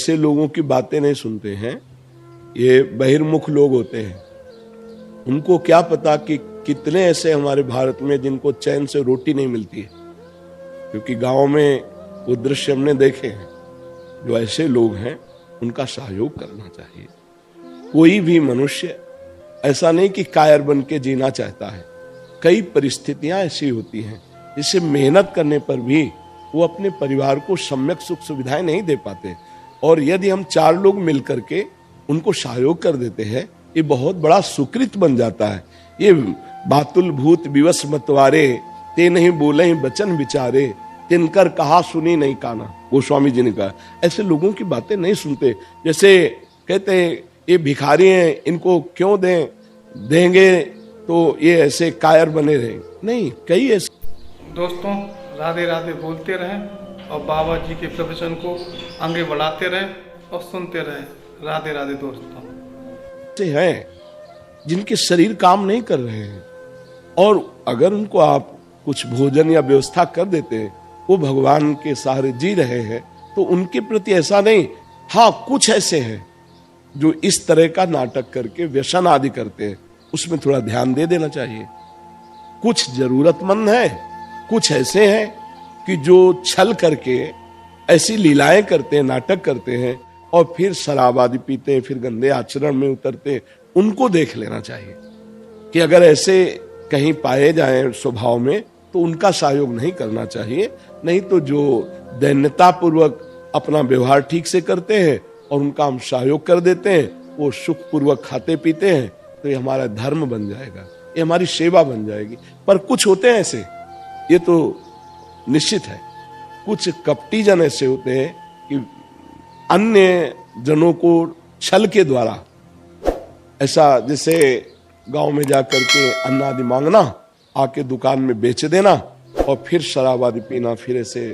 ऐसे लोगों की बातें नहीं सुनते हैं, ये बहिर्मुख लोग होते हैं। उनको क्या पता कि कितने ऐसे हमारे भारत में जिनको चैन से रोटी नहीं मिलती है, क्योंकि गांव में वो दृश्य हमने देखे हैं। जो ऐसे लोग हैं उनका सहयोग करना चाहिए। कोई भी मनुष्य ऐसा नहीं कि कायर बन के जीना चाहता है। कई परिस्थितियां ऐसी होती हैं जिससे मेहनत करने पर भी वो अपने परिवार को सम्यक सुख सुविधाएं नहीं दे पाते, और यदि हम 4 लोग मिलकर के उनको सहयोग कर देते हैं, ये बहुत बड़ा सुकृत बन जाता है। ये बातुल भूत विवश मतवारे, ते नहीं बोले ही बचन विचारे, तिनकर कहा सुनी नहीं काना, गोस्वामी जी ने कहा। ऐसे लोगों की बातें नहीं सुनते। जैसे कहते हैं ये भिखारी हैं, इनको क्यों देंगे तो ये ऐसे कायर बने रहे। नहीं, कई ऐसे। दोस्तों, राधे राधे बोलते रहें और बाबा जी के प्रवचन को आगे बढ़ाते रहें और सुनते रहें। राधे राधे दोस्तों। ऐसे हैं जिनके शरीर काम नहीं कर रहे हैं, और अगर उनको आप कुछ भोजन या व्यवस्था कर देते हैं, वो भगवान के सहारे जी रहे हैं, तो उनके प्रति ऐसा नहीं। हाँ, कुछ ऐसे हैं जो इस तरह का नाटक करके व्यसन आदि करते हैं, उसमें थोड़ा ध्यान दे देना चाहिए। कुछ जरूरतमंद है, कुछ ऐसे हैं कि जो छल करके ऐसी लीलाएं करते हैं, नाटक करते हैं, और फिर शराब आदि पीते हैं, फिर गंदे आचरण में उतरते हैं। उनको देख लेना चाहिए कि अगर ऐसे कहीं पाए जाएं स्वभाव में, तो उनका सहयोग नहीं करना चाहिए। नहीं तो जो दैन्यता पूर्वक अपना व्यवहार ठीक से करते हैं और उनका हम सहयोग कर देते हैं, वो सुख पूर्वक खाते पीते हैं, तो ये हमारा धर्म बन जाएगा, ये हमारी सेवा बन जाएगी। पर कुछ होते हैं ऐसे, ये तो निश्चित है। कुछ कपटी जन ऐसे होते हैं कि अन्य जनों को छल के द्वारा, ऐसा जैसे गांव में जाकर के अन्न आदि मांगना, आके दुकान में बेच देना और फिर शराब आदि पीना, फिर ऐसे।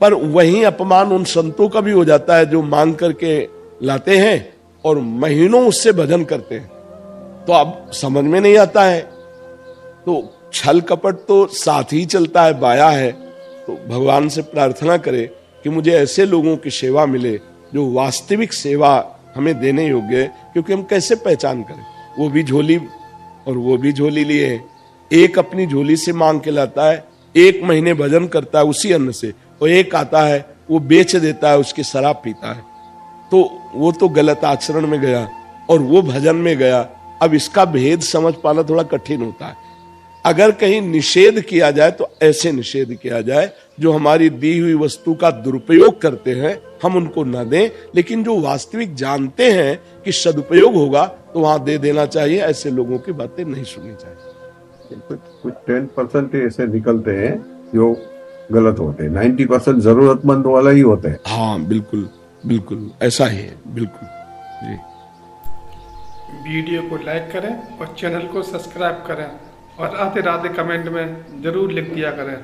पर वही अपमान उन संतों का भी हो जाता है जो मांग करके लाते हैं और महीनों उससे भजन करते हैं। तो अब समझ में नहीं आता है। तो छल कपट तो साथ ही चलता है, बाया है। तो भगवान से प्रार्थना करे कि मुझे ऐसे लोगों की सेवा मिले जो वास्तविक सेवा हमें देने योग्य है। क्योंकि हम कैसे पहचान करें, वो भी झोली और वो भी झोली लिए। एक अपनी झोली से मांग के लाता है, 1 महीने भजन करता है उसी अन्न से, और एक आता है वो बेच देता है, उसकी शराब पीता है। तो वो तो गलत आचरण में गया और वो भजन में गया। अब इसका भेद समझ पाना थोड़ा कठिन होता है। अगर कहीं निषेध किया जाए तो ऐसे निषेध किया जाए जो हमारी दी हुई वस्तु का दुरुपयोग करते हैं, हम उनको न दें। लेकिन जो वास्तविक जानते हैं कि सदुपयोग होगा, तो वहां दे देना चाहिए। ऐसे लोगों की बातें नहीं सुननी चाहिए। कुछ 10% ऐसे निकलते हैं जो गलत होते हैं, 90% जरूरतमंद वाला ही होते हैं। हाँ, बिल्कुल बिल्कुल ऐसा ही है, बिल्कुल जी। वीडियो को लाइक करें और चैनल को सब्सक्राइब करें और राधे राधे कमेंट में जरूर लिख दिया करें।